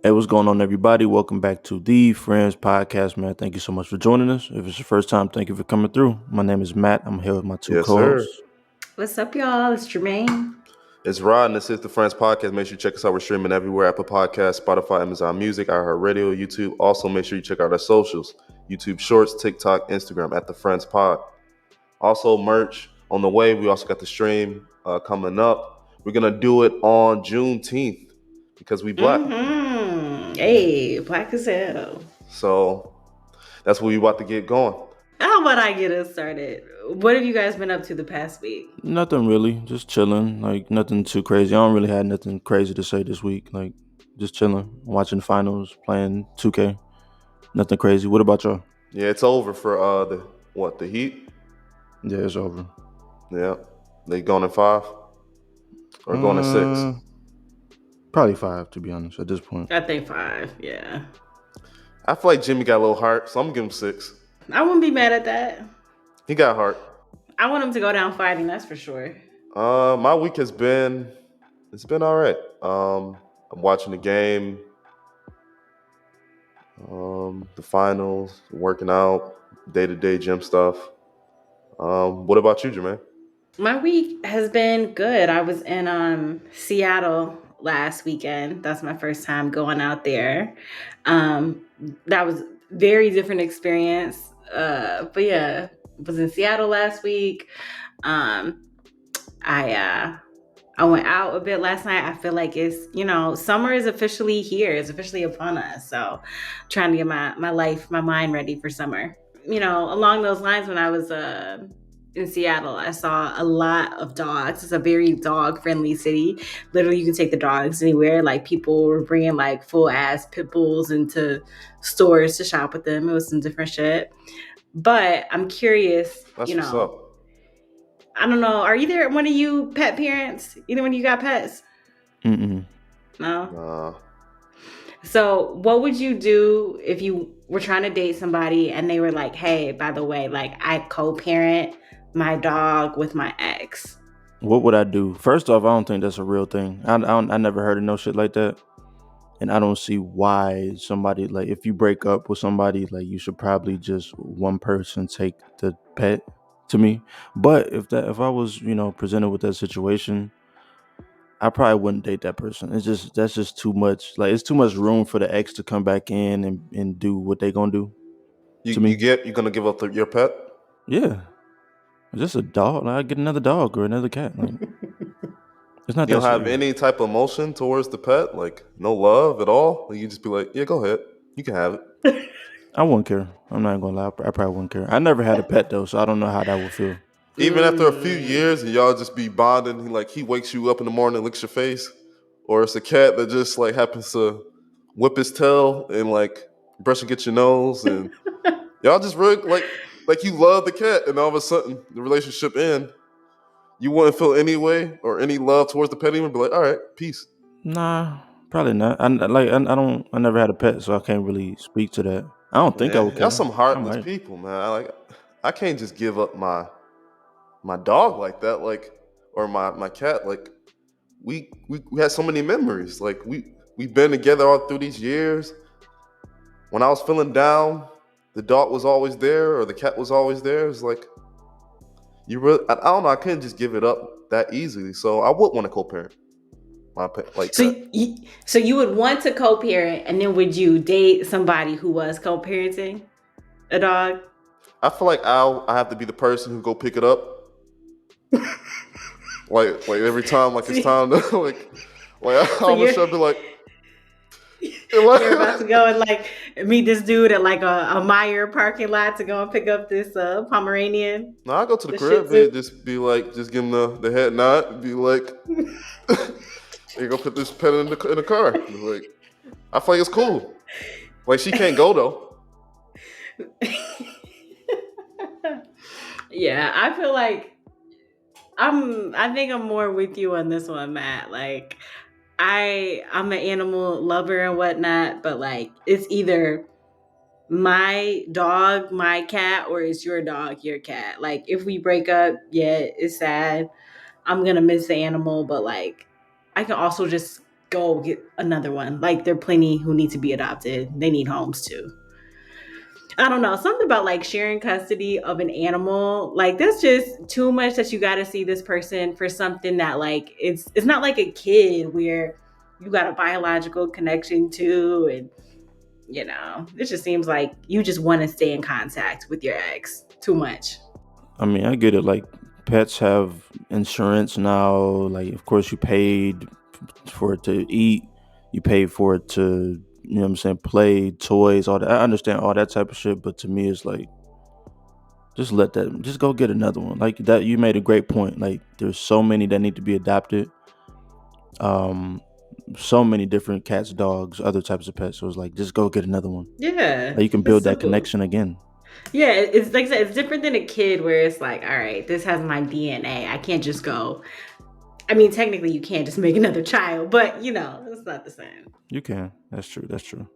Hey, what's going on, everybody? Welcome back to the Friends Podcast, man. Thank you so much for joining us. If it's your first time, thank you for coming through. My name is Matt. I'm here with my two Yes, sir. co-hosts. What's up, y'all? It's Jermayne. It's Rod, and this is the Friends Podcast. Make sure you check us out. We're streaming everywhere: Apple Podcasts, Spotify, Amazon Music, iHeartRadio, YouTube. Also, make sure you check out our socials: YouTube Shorts, TikTok, Instagram at the Friends Pod. Also, merch on the way. We also got the stream coming up. We're gonna do it on Juneteenth because we black. Hey, black as hell. So that's what we about to get going. How about I get us started? What have you guys been up to the past week? Nothing really, just chilling. Like nothing too crazy. I don't really have nothing crazy to say this week. Like just chilling, watching finals, playing 2K. Nothing crazy. What about y'all? Yeah, it's over for the Heat. Yeah, it's over. Yeah, they going in 5 or going in 6. Probably 5, to be honest. At this point, I think 5, yeah. I feel like Jimmy got a little heart, so I'm gonna give him 6. I wouldn't be mad at that. He got heart. I want him to go down fighting, that's for sure. My week has been all right. I'm watching the game, the finals, working out, day-to-day gym stuff. What about you, Jermaine? My week has been good. I was in Seattle last weekend. That's my first time going out there. That was very different experience. But yeah, was in Seattle last week. I went out a bit last night. I feel like summer is officially here. It's officially upon us. So trying to get my life, my mind ready for summer. Along those lines, when I was in Seattle, I saw a lot of dogs. It's a very dog-friendly city. Literally, you can take the dogs anywhere. Like, people were bringing, like, full-ass pit bulls into stores to shop with them. It was some different shit. But I'm curious, That's what's up. I don't know. Are either one of you pet parents? Either one of you got pets? mm-mm. No? So what would you do if you were trying to date somebody and they were like, hey, by the way, like, I co-parent my dog with my ex? What would I do? First off, I don't think that's a real thing. I never heard of no shit like that. And I don't see why somebody, like, if you break up with somebody, like, you should probably just one person take the pet, to me. But if I was, presented with that situation, I probably wouldn't date that person. That's just too much. Like, it's too much room for the ex to come back in and do what they gonna do to me. You're gonna give up your pet? Yeah, just a dog. Like, I get another dog or another cat. Like, it's not You that don't have serious. any type of emotion towards the pet, like no love at all. Like, you just be like, yeah, go ahead, you can have it. I wouldn't care. I'm not gonna lie. I probably wouldn't care. I never had a pet though, so I don't know how that would feel. Even after a few years, and y'all just be bonding. Like, he wakes you up in the morning, and licks your face, or it's a cat that just like happens to whip his tail and like brush against your nose, and y'all just really like you love the cat, and all of a sudden the relationship end. You wouldn't feel any way or any love towards the pet, even be like, all right, peace. Nah, probably not. I never had a pet, so I can't really speak to that. I don't think I Man, would y'all care. some I heartless might. people, man. I can't just give up my dog like that, like, or my cat. Like, we had so many memories. Like, we've been together all through these years. When I was feeling down, the dog was always there, or the cat was always there. It's like, I don't know. I couldn't just give it up that easily. So I would want to co-parent my pet like So that. you would want to co-parent, and then would you date somebody who was co-parenting a dog? I feel like I have to be the person who go pick it up. like every time, like it's time to like So I'm you're sure I'll be like, you're about to go and like meet this dude at like a Meyer parking lot to go and pick up this Pomeranian, no, I go to the the Shih crib, Tzu. just be like, just give him the head nod, and be like, you go put this pet in the car. Like, I feel like it's cool. Like, she can't go though. Yeah, I feel like I think I'm more with you on this one, Matt. Like, I'm an animal lover and whatnot, but like, it's either my dog, my cat, or it's your dog, your cat. Like, if we break up, yeah, it's sad. I'm gonna miss the animal, but like, I can also just go get another one. Like there are plenty who need to be adopted. They need homes too. I don't know, something about like sharing custody of an animal, like that's just too much that you got to see this person for something that like it's not like a kid where you got a biological connection to, and it just seems like you just want to stay in contact with your ex too much. I mean, I get it. Like, pets have insurance now. Like, of course, you paid for it to eat. You paid for it to, you know what I'm saying, play, toys, all that. I understand all that type of shit, but to me, it's like, just go get another one. Like that, you made a great point. Like, there's so many that need to be adopted. Um, so many different cats, dogs, other types of pets. So it's like, just go get another one. Yeah, Like, you can it's build that simple. connection again. Yeah, it's like I said, it's different than a kid where it's like, all right, this has my DNA. I can't just go. I mean, technically, you can't just make another child, but it's not the same. You can. That's true. That's true.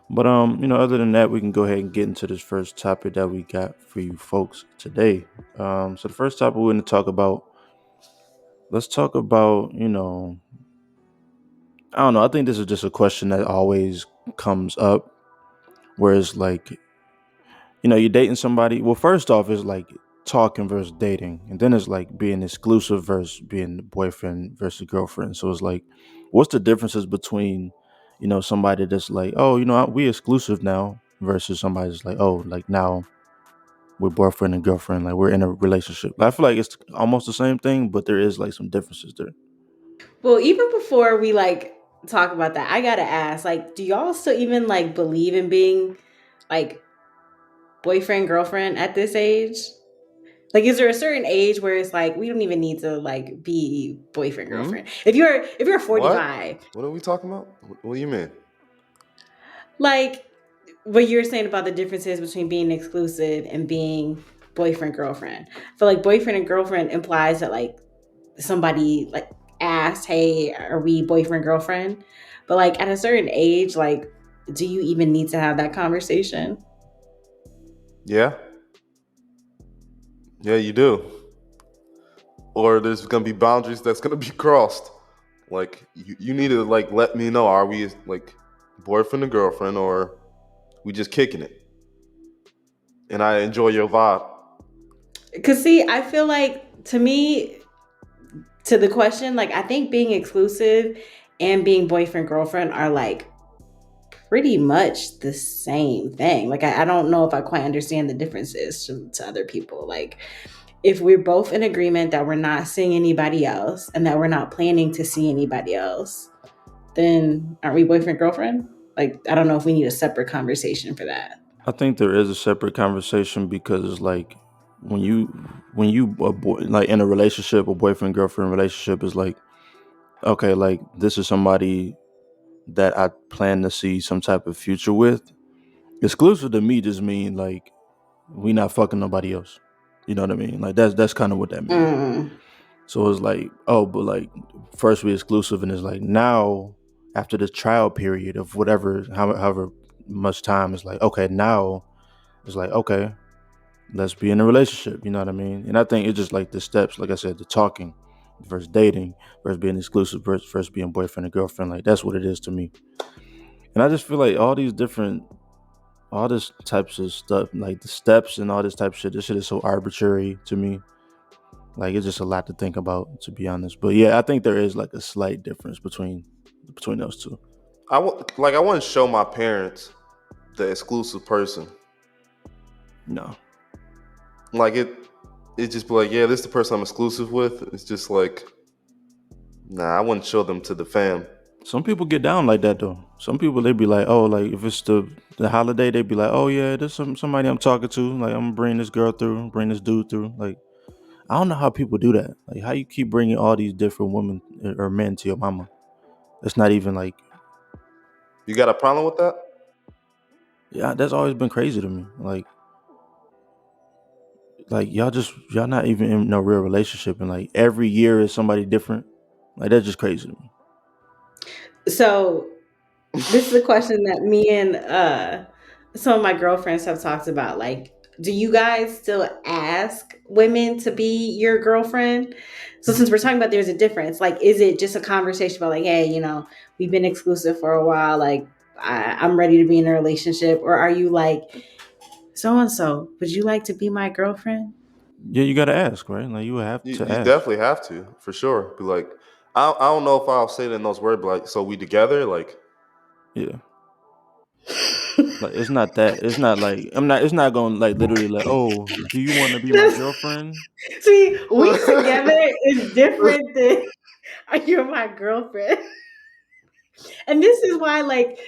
But other than that, we can go ahead and get into this first topic that we got for you folks today. So the first topic we're going to talk about. Let's talk about, I don't know. I think this is just a question that always comes up, where it's like, you're dating somebody. Well, first off, it's like talking versus dating, and then it's like being exclusive versus being boyfriend versus girlfriend. So it's like, what's the differences between, somebody that's like, oh, we exclusive now, versus somebody that's like, oh, like now we're boyfriend and girlfriend, like we're in a relationship. I feel like it's almost the same thing, but there is like some differences there. Well, even before we like talk about that, I gotta ask, like, do y'all still even like believe in being like boyfriend girlfriend at this age? Like, is there a certain age where it's like we don't even need to like be boyfriend Hmm? girlfriend? If you're What? 45, What are we talking about? What do you mean? like what you're saying about the differences between being exclusive and being boyfriend girlfriend. I feel like boyfriend and girlfriend implies that like somebody like asked, "Hey, are we boyfriend girlfriend?" But like at a certain age, like, do you even need to have that conversation? Yeah, yeah, you do. Or there's gonna be boundaries that's gonna be crossed. Like you need to like let me know. Are we like boyfriend and girlfriend, or we just kicking it? And I enjoy your vibe. Cause see, I feel like to me, to the question, like I think being exclusive and being boyfriend girlfriend are like pretty much the same thing. Like I don't know if I quite understand the differences to other people. Like if we're both in agreement that we're not seeing anybody else and that we're not planning to see anybody else, then aren't we boyfriend girlfriend? Like I don't know if we need a separate conversation for that. I think there is a separate conversation, because it's like when you like in a relationship, a boyfriend girlfriend relationship is like, okay, like this is somebody that I plan to see some type of future with. Exclusive to me just mean like we not fucking nobody else. You know what I mean? Like that's kind of what that means. Mm. So it's like, oh, but like first we exclusive, and it's like now after the trial period of whatever, however much time, it's like, okay, now it's like, okay, let's be in a relationship. You know what I mean? And I think it's just like the steps, like I said, the talking versus dating versus being exclusive versus being boyfriend and girlfriend. Like that's what it is to me. And I just feel like all this types of stuff, like the steps and all this type of shit, this shit is so arbitrary to me. Like it's just a lot to think about, to be honest. But yeah, I think there is like a slight difference between those two. I want to show my parents the exclusive person. No. Like it just be like, yeah, this is the person I'm exclusive with. It's just like, nah, I wouldn't show them to the fam. Some people get down like that though. Some people, they be like, oh, like if it's the holiday, they be like, oh yeah, there's somebody I'm talking to. Like I'm gonna bring this girl through, bring this dude through. Like I don't know how people do that. Like how you keep bringing all these different women or men to your mama. It's not even like, You got a problem with that? yeah, that's always been crazy to me. Like y'all not even in no real relationship, and like every year is somebody different. Like that's just crazy to me. So this is a question that me and some of my girlfriends have talked about. Like do you guys still ask women to be your girlfriend? So since we're talking about there's a difference, like, is it just a conversation about like, hey, we've been exclusive for a while, like I'm ready to be in a relationship, or are you like, so and so, would you like to be my girlfriend? Yeah, you gotta ask, right? Like you have to You ask. definitely have to, for sure. Be like, I don't know if I'll say it in those words, but like, so we together? Like, Yeah. Like it's not that. It's not like I'm not. It's not going to like literally like, oh, do you want to be my That's, girlfriend? see, we together is different than are you my girlfriend? And this is why, like,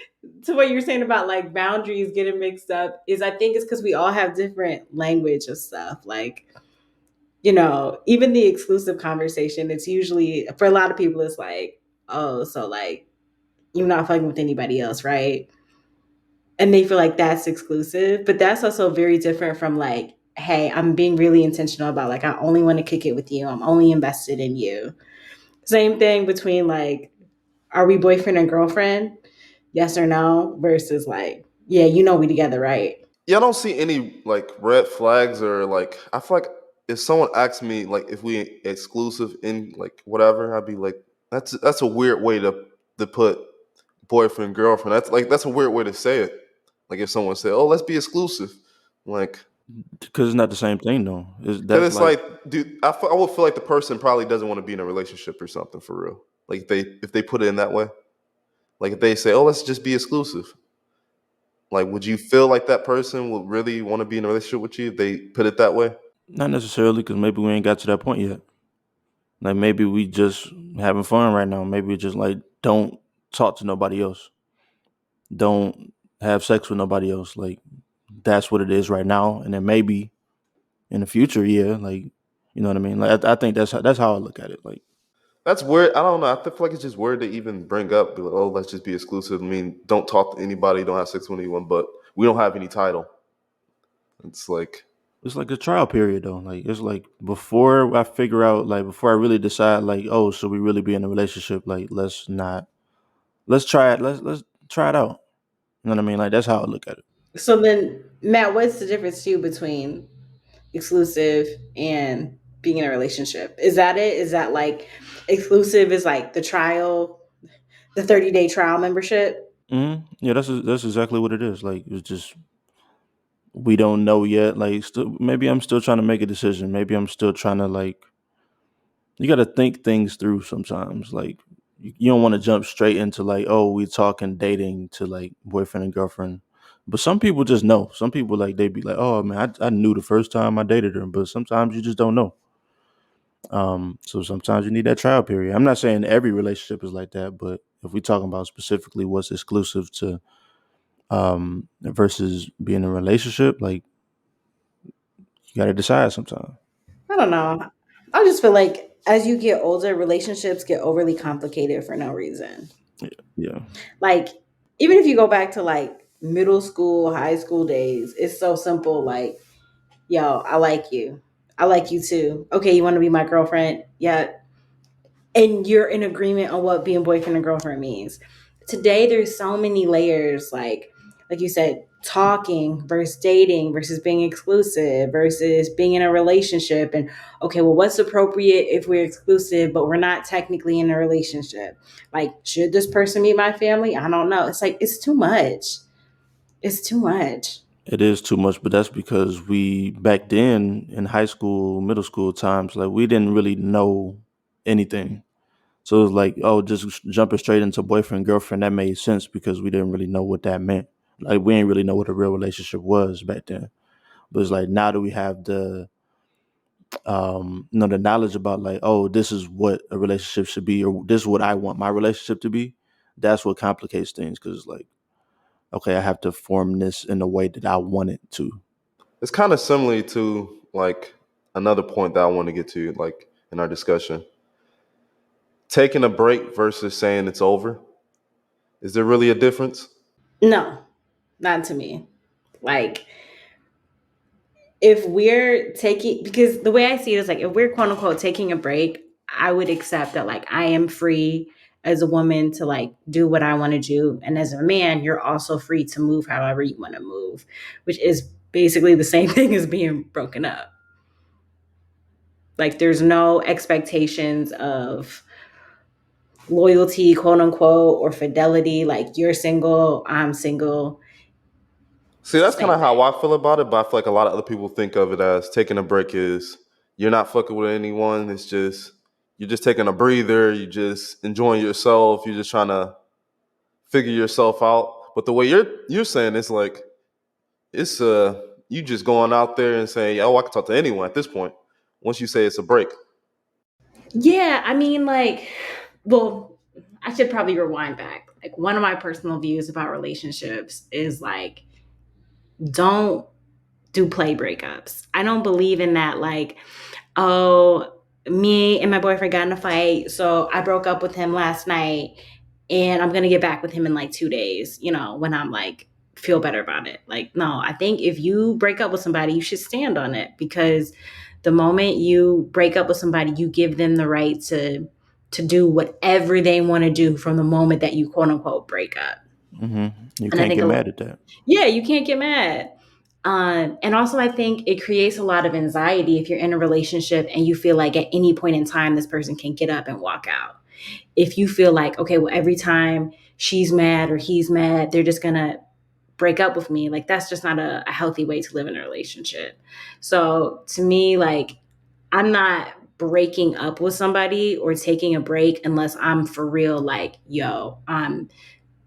to what you're saying about like boundaries getting mixed up, is I think it's because we all have different language of stuff. Like, even the exclusive conversation, it's usually for a lot of people, it's like, oh, so like you're not fucking with anybody else, right? And they feel like that's exclusive, but that's also very different from like, hey, I'm being really intentional about like I only want to kick it with you. I'm only invested in you. Same thing between like, are we boyfriend and girlfriend? Yes or no, versus like, yeah, we together, right? yeah, I don't see any like red flags or like. I feel like if someone asks me like if we exclusive in like whatever, I'd be like, that's a weird way to put boyfriend girlfriend. That's a weird way to say it. Like if someone said, "Oh, let's be exclusive," like Because it's not the same thing though. because That's it's like like, dude, I would feel like the person probably doesn't want to be in a relationship or something for real. Like if they put it in that way, like if they say, "Oh, let's just be exclusive," like would you feel like that person would really want to be in a relationship with you if they put it that way? not necessarily because maybe we ain't got to that point yet. Like maybe we just having fun right now. Maybe we just like don't talk to nobody else. Don't have sex with nobody else. Like that's what it is right now. And then maybe in the future, yeah, like you know what I mean. Like I think that's how I look at it. Like That's weird. I don't know. I feel like it's just weird to even bring up. Be like, oh, let's just be exclusive. I mean, don't talk to anybody. Don't have sex with anyone. But we don't have any title. It's like it's like a trial period though. Like it's like before I figure out like before I really decide like oh should we really be in a relationship like let's try it let's try it out. You know what I mean? Like that's how I look at it. So then, Matt, what's the difference to you between exclusive and being in a relationship? Is that it? Is that like exclusive is like the trial, the 30-day trial membership? Yeah, that's exactly what it is. Like it's just we don't know yet. Like still, maybe I'm still trying to make a decision. Maybe I'm still trying to like you got to think things through sometimes. Like you don't want to jump straight into like oh we talking dating to like boyfriend and girlfriend. But some people just know. Some people like they be like oh man I knew the first time I dated her. But sometimes you just don't know. So sometimes you need that trial period. I'm not saying every relationship is like that, but if we talking about specifically what's exclusive to versus being in a relationship, like you got to decide sometime. I don't know. I just feel like as you get older, relationships get overly complicated for no reason. Yeah, Like, even if you go back to like middle school, high school days, it's so simple. Like, yo, I like you. I like you too. Okay, you want to be my girlfriend? Yeah. And you're in agreement on what being boyfriend and girlfriend means. Today, there's so many layers, like you said, talking versus dating versus being exclusive versus being in a relationship. And okay, well, what's appropriate if we're exclusive, but we're not technically in a relationship? Like, should this person meet my family? I don't know. It's like, it's too much. It's too much. it is too much, but that's because we back then in high school, middle school times, like we didn't really know anything. So it was like, oh, just jumping straight into boyfriend girlfriend that made sense because we didn't really know what that meant. Like we didn't really know what a real relationship was back then. But it's like now that we have the the knowledge about like oh this is what a relationship should be or this is what I want my relationship to be, that's what complicates things because it's like okay I have to form this in the way that I want it to. it's kind of similar to like another point that I want to get to, like in our discussion. Taking a break versus saying it's over. Is there really a difference? No, not to me. Like, if we're taking, because the way I see it is like, if we're quote unquote taking a break, I would accept that like I am free as a woman to like do what I want to do. And as a man, you're also free to move however you want to move, which is basically the same thing as being broken up. Like there's no expectations of loyalty, quote unquote, or fidelity. Like you're single, I'm single. See, that's kind Same of how thing. I feel about it, but I feel like a lot of other people think of it as taking a break is you're not fucking with anyone. It's just you're just taking a breather. You're just enjoying yourself. You're just trying to figure yourself out. But the way you're saying it's like it's you just going out there and saying, "Oh, I can talk to anyone at this point." Once you say it's a break, Yeah, I mean, like, well, I should probably rewind back. Like, one of my personal views about relationships is like, don't do play breakups. I don't believe in that, like, oh, me and my boyfriend got in a fight, so I broke up with him last night and I'm gonna get back with him in like 2 days, when I'm like feel better about it. Like, no, I think if you break up with somebody, you should stand on it because the moment you break up with somebody, you give them the right to do whatever they want to do from the moment that you quote unquote break up. You And I can't think get mad at that. yeah, you can't get mad. And also, I think it creates a lot of anxiety if you're in a relationship and you feel like at any point in time, this person can get up and walk out. If you feel like, okay, well, every time she's mad or he's mad, they're just going to break up with me, like that's just not a healthy way to live in a relationship. So to me, like, I'm not breaking up with somebody or taking a break unless I'm for real, like, yo, I'm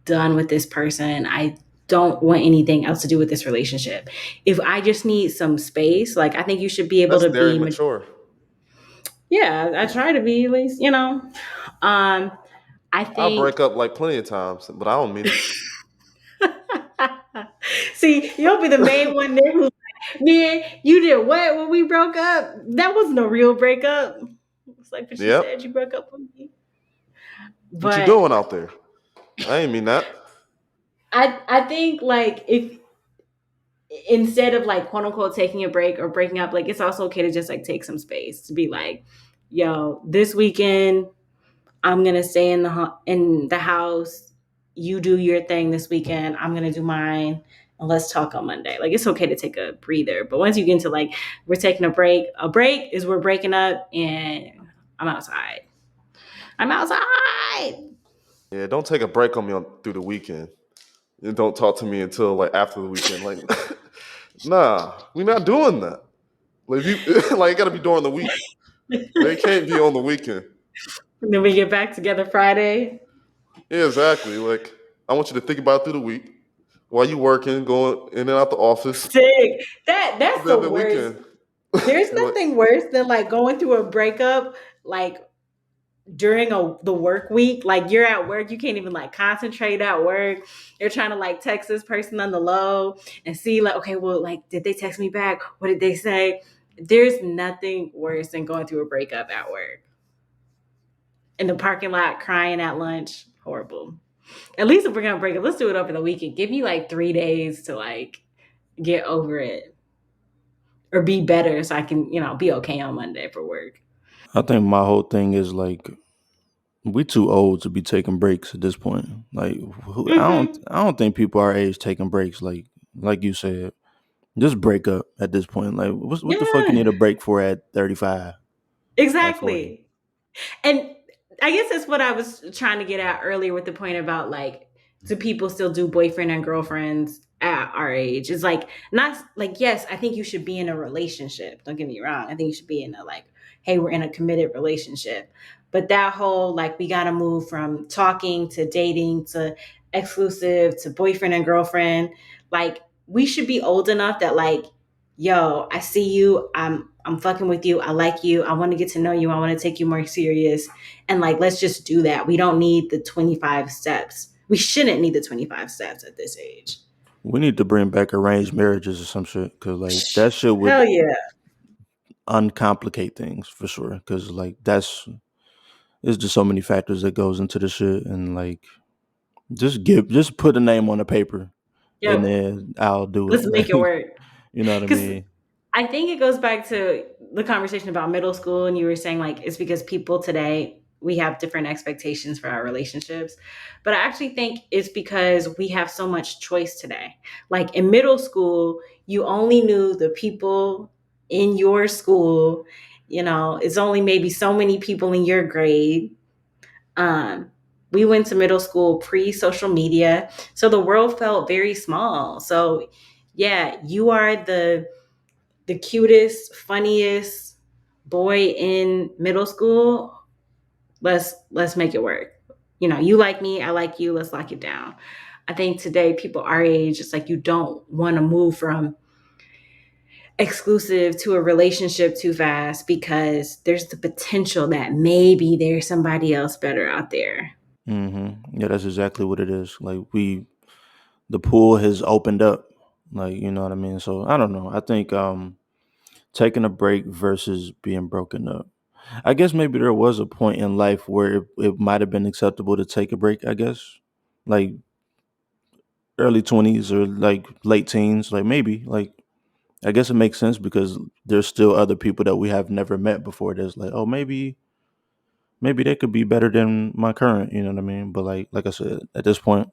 done with this person. I don't want anything else to do with this relationship. If I just need some space, like I think you should be able that's to very be, mature. yeah, I try to be at least. Um, I I'll think, break up like plenty of times, but I don't mean it. see, you'll be the main one there who's like, man, you did what when we broke up? That wasn't a real breakup. It's like, but you Yep. said you broke up with me. What you But doing out there? I ain't mean that. I think like if instead of like quote unquote taking a break or breaking up, like it's also okay to just like take some space to be like, yo, this weekend I'm gonna stay in the house. You do your thing this weekend. I'm gonna do mine, and let's talk on Monday. Like it's okay to take a breather, but once you get into like we're taking a break, is we're breaking up, and I'm outside. I'm outside. Yeah, don't take a break on me through the weekend. And don't talk to me until like after the weekend. Like, nah, we're not doing that. Like, if you like, it got to be during the week. They can't be on the weekend. And then we get back together Friday. Yeah, exactly. Like, I want you to think about it through the week while you working, going in and out the office. Sick. That's the Then the worst. weekend, There's like, nothing worse than like going through a breakup like during the work week. Like you're at work, you can't even like concentrate at work. You're trying to like text this person on the low and see like, okay, well, like, did they text me back? What did they say? There's nothing worse than going through a breakup at work. In the parking lot, crying at lunch. Horrible. At least if we're gonna break up, let's do it over the weekend. Give me like 3 days to like get over it or be better so I can, be okay on Monday for work. I think my whole thing is like we too old to be taking breaks at this point. Like Mm-hmm. I don't think people our age taking breaks. Like you said, just break up at this point. Like what the fuck you need Yeah, a break for at 35, at 40? exactly. And I guess that's what I was trying to get at earlier with the point about like, do people still do boyfriend and girlfriends at our age? It's like, not like, yes, I think you should be in a relationship. Don't get me wrong. I think you should be in a like, hey, we're in a committed relationship. But that whole like, we got to move from talking to dating to exclusive to boyfriend and girlfriend. Like, we should be old enough that like, yo, I see you. I'm fucking with you. I like you. I want to get to know you. I want to take you more serious. And like, let's just do that. We don't need the 25 steps. We shouldn't need the 25 steps at this age. We need to bring back arranged marriages or some shit because like that shit would Hell yeah. uncomplicate things for sure. Because like that's there's just so many factors that goes into the shit and like just put a name on the paper and Yep. then I'll do it. Let's make Like it work. you know what I Because mean? I think it goes back to the conversation about middle school. And you were saying like, it's because people today we have different expectations for our relationships. But I actually think it's because we have so much choice today. Like in middle school, you only knew the people in your school. It's only maybe so many people in your grade. um, we went to middle school pre social media, so the world felt very small. So yeah, you are the cutest, funniest boy in middle school. Let's make it work. You like me, I like you. Let's lock it down. I think today people our age, it's like you don't want to move from exclusive to a relationship too fast because there's the potential that maybe there's somebody else better out there. Yeah, that's exactly what it is. Like the pool has opened up. Like, you know what I mean? So I don't know. I think taking a break versus being broken up. I guess maybe there was a point in life where it might have been acceptable to take a break, I guess. Like early 20s or like late teens, like maybe. Like I guess it makes sense because there's still other people that we have never met before. There's like, oh, maybe they could be better than my current, you know what I mean? But like I said, at this point,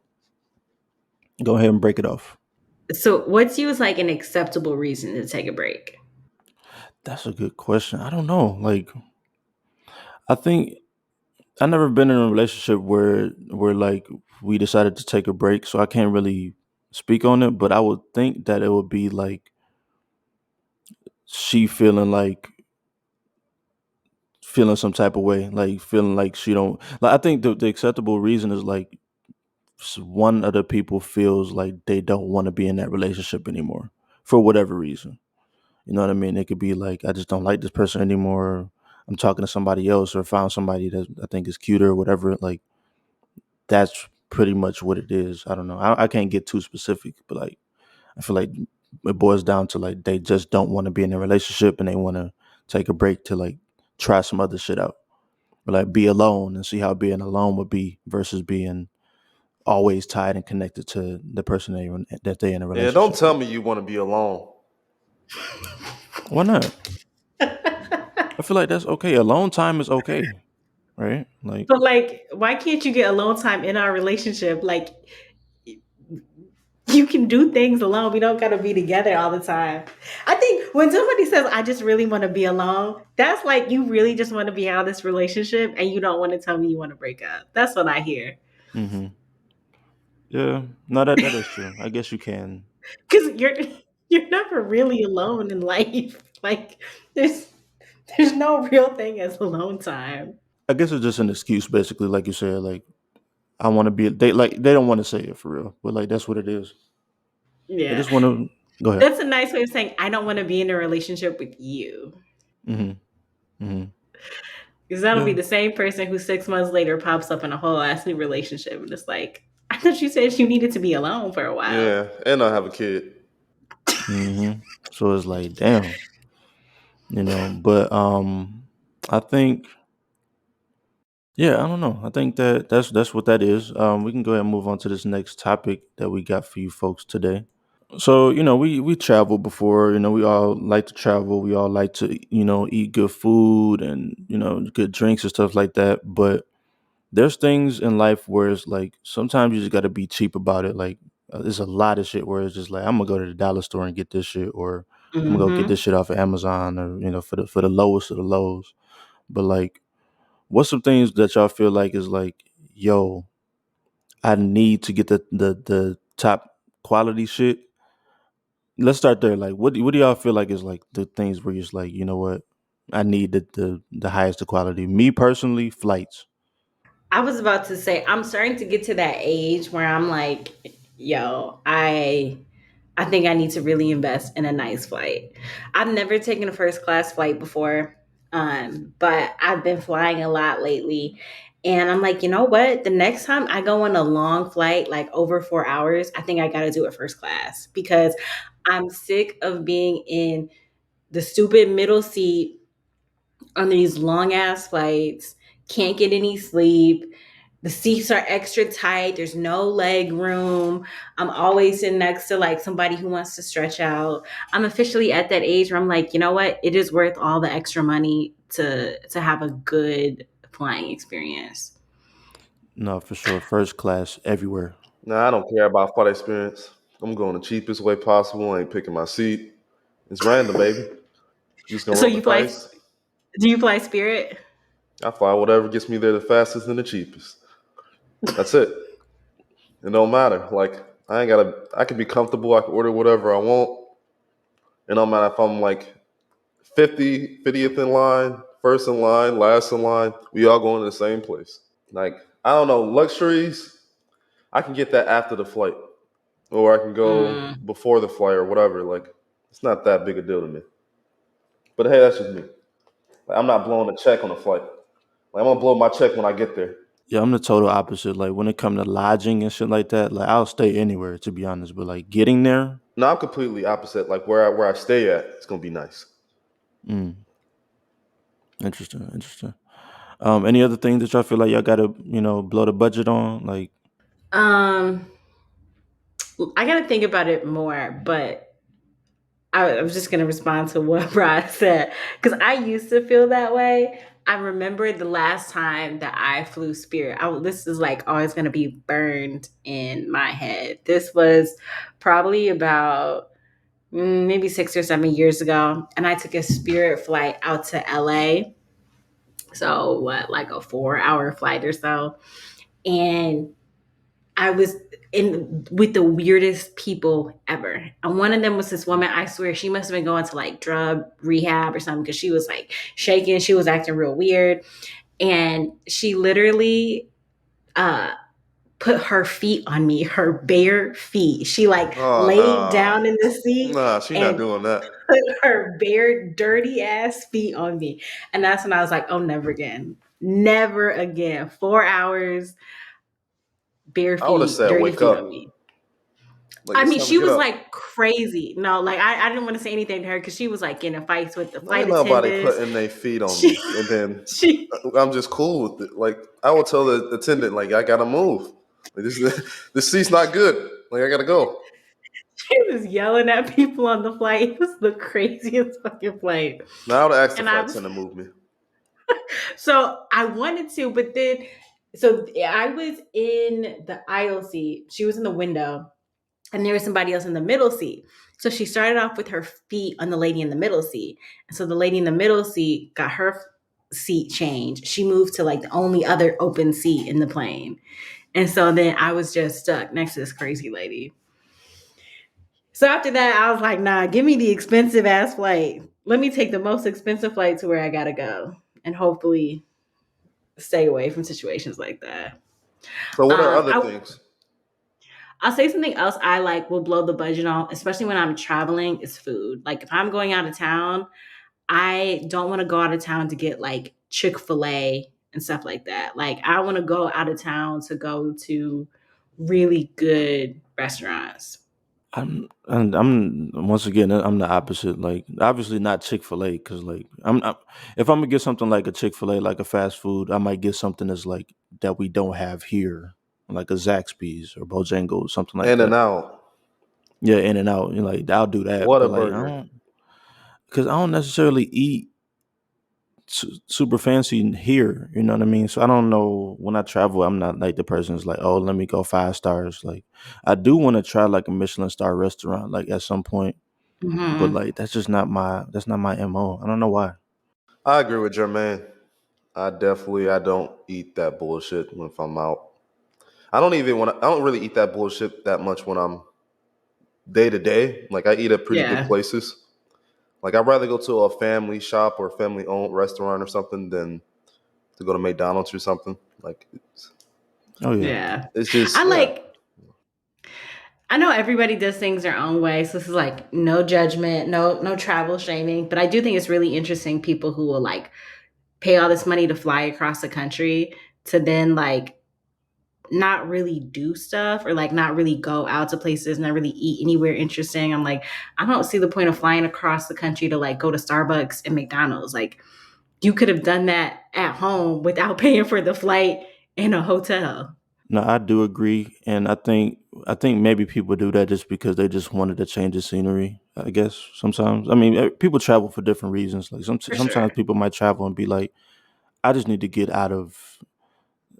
go ahead and break it off. So what's you is like an acceptable reason to take a break? That's a good question. I don't know. Like I think I never been in a relationship where like we decided to take a break, so I can't really speak on it, but I would think that it would be like she feeling some type of way, like feeling like she don't like I think the acceptable reason is like one of the people feels like they don't want to be in that relationship anymore for whatever reason. You know what I mean? It could be like I just don't like this person anymore. I'm talking to somebody else or found somebody that I think is cuter or whatever. Like that's pretty much what it is. I don't know. I can't get too specific, but like I feel like it boils down to like they just don't want to be in a relationship and they want to take a break to like try some other shit out or like be alone and see how being alone would be versus being always tied and connected to the person that they in a Yeah, don't relationship tell with. me you want to be alone. Why not? I feel like that's okay. Alone time is okay, right? Like, But like, why can't you get alone time in our relationship? Like, you can do things alone. We don't got to be together all the time. I think when somebody says, I just really want to be alone, that's like you really just want to be out of this relationship and you don't want to tell me you want to break up. That's what I hear. hmm yeah, no, that is true. I guess you can. Because you're never really alone in life. Like, there's no real thing as alone time. I guess it's just an excuse, basically, like you said. Like, I want to be. They don't want to say it for real, but like that's what it is. They Yeah. just want to go ahead. That's a nice way of saying, I don't want to be in a relationship with you. hmm hmm Because that'll be Yeah. the same person who 6 months later pops up in a whole ass new relationship. And it's like, I thought you said you needed to be alone for a while. Yeah, and I have a kid. hmm So it's like, damn, But I think, yeah, I don't know. I think that's what that is. We can go ahead and move on to this next topic that we got for you folks today. So we traveled before. We all like to travel. We all like to eat good food and good drinks and stuff like that. But there's things in life where it's like sometimes you just got to be cheap about it. Like there's a lot of shit where it's just like I'm gonna go to the dollar store and get this shit, or I'm gonna go get this Mm-hmm. shit off of Amazon, or for the lowest of the lows. But like, what's some things that y'all feel like is like, yo, I need to get the top quality shit. Let's start there. Like, what do y'all feel like is like the things where you're just like, you know what, I need the highest quality. Me personally, flights. I was about to say, I'm starting to get to that age where I'm like, yo, I think I need to really invest in a nice flight. I've never taken a first class flight before, but I've been flying a lot lately. And I'm like, you know what? The next time I go on a long flight, like over 4 hours, I think I got to do it first class because I'm sick of being in the stupid middle seat on these long ass flights, can't get any sleep. The seats are extra tight. There's no leg room. I'm always sitting next to like somebody who wants to stretch out. I'm officially at that age where I'm like, you know what? It is worth all the extra money to have a good flying experience. No, for sure. First class everywhere. Nah, I don't care about flight experience. I'm going the cheapest way possible. I ain't picking my seat. It's random, baby. Just gonna So roll the you fly? dice. Do you fly Spirit? I fly whatever gets me there the fastest and the cheapest. That's it. It don't matter. Like I ain't gotta. I can be comfortable. I can order whatever I want. It don't matter if I'm like 50th in line, first in line, last in line. We all going to the same place. Like I don't know luxuries. I can get that after the flight, or I can go Mm. before the flight or whatever. Like it's not that big a deal to me. But hey, that's just me. Like, I'm not blowing a check on the flight. Like I'm gonna blow my check when I get there. Yeah, I'm the total opposite. Like when it comes to lodging and shit like that, like I'll stay anywhere to be honest. But like getting there, No, I'm completely opposite. Like where I stay at, it's gonna be nice. mm, interesting. Any other things that y'all feel like y'all gotta, blow the budget on? Like, Um, I gotta think about it more, but I was just gonna respond to what Brad said because I used to feel that way. I remember the last time that I flew Spirit. This is like always gonna be burned in my head. This was probably about maybe 6 or 7 years ago, and I took a Spirit flight out to LA. So what, like a 4 hour flight or so, and I was in with the weirdest people ever. And one of them was this woman, I swear she must have been going to like drug rehab or something because she was like shaking. She was acting real weird. And she literally uh put her feet on me, her bare feet. She like Oh laid no, down in the seat nah, she not and doing that. put her bare dirty ass feet on me. And that's when I was like, oh, never again. Never again. 4 hours, bare I would have feet, said dirty wake feet on up. me. Like I it's mean, time to she get was up. like crazy. No, like I didn't want to say anything to her because she was like getting in fights with the Ain't flight nobody attendants. putting their feet on me, She, and then she, I'm just cool with it. Like I will tell the attendant, like I gotta move. Like, this seat's not good. Like I gotta go. she was yelling at people on the flight. It was the craziest fucking flight. Now I would ask the And I flight was attendant to move me. so I wanted to, but then so I was in the aisle seat. She was in the window, and there was somebody else in the middle seat. So she started off with her feet on the lady in the middle seat. And so the lady in the middle seat got her seat changed. She moved to like the only other open seat in the plane. And so then I was just stuck next to this crazy lady. So after that, I was like, nah, give me the expensive ass flight. Let me take the most expensive flight to where I gotta go and hopefully stay away from situations like that. So what are other I things? I'll say something else I like will blow the budget on, especially when I'm traveling, is food. Like if I'm going out of town, I don't want to go out of town to get like Chick-fil-A and stuff like that. Like I want to go out of town to go to really good restaurants. I'm once again, I'm the opposite. Like, obviously not Chick-fil-A, because like if I'm gonna get something like a Chick-fil-A, like a fast food, I might get something that's like that we don't have here, like a Zaxby's or Bojangles, something like In and that. out. Yeah, In and Out. Like I'll do that, What a but like burger. because I don't necessarily eat super fancy here. You know what I mean? So I don't know, when I travel, I'm not like the person who's like, oh, let me go 5 stars. Like I do want to try like a Michelin star restaurant, like at some point, but Mm-hmm. like that's not my mo. I don't know why. I agree with Jermaine. I don't eat that bullshit if I'm out. I don't really eat that bullshit that much when I'm day to day. Like I eat at pretty good Yeah. places. Like I'd rather go to a family shop or family owned restaurant or something than to go to McDonald's or something. Like Oh yeah. Yeah. it's just I yeah. like I know everybody does things their own way. So this is like no judgment, no travel shaming. But I do think it's really interesting people who will like pay all this money to fly across the country to then like not really do stuff or like not really go out to places, not really eat anywhere interesting. I'm like, I don't see the point of flying across the country to like go to Starbucks and McDonald's. Like you could have done that at home without paying for the flight and a hotel. No, I do agree, and I think maybe people do that just because they just wanted to change the scenery. I guess sometimes. I mean, people travel for different reasons. Like For sure. sometimes people might travel and be like, I just need to get out of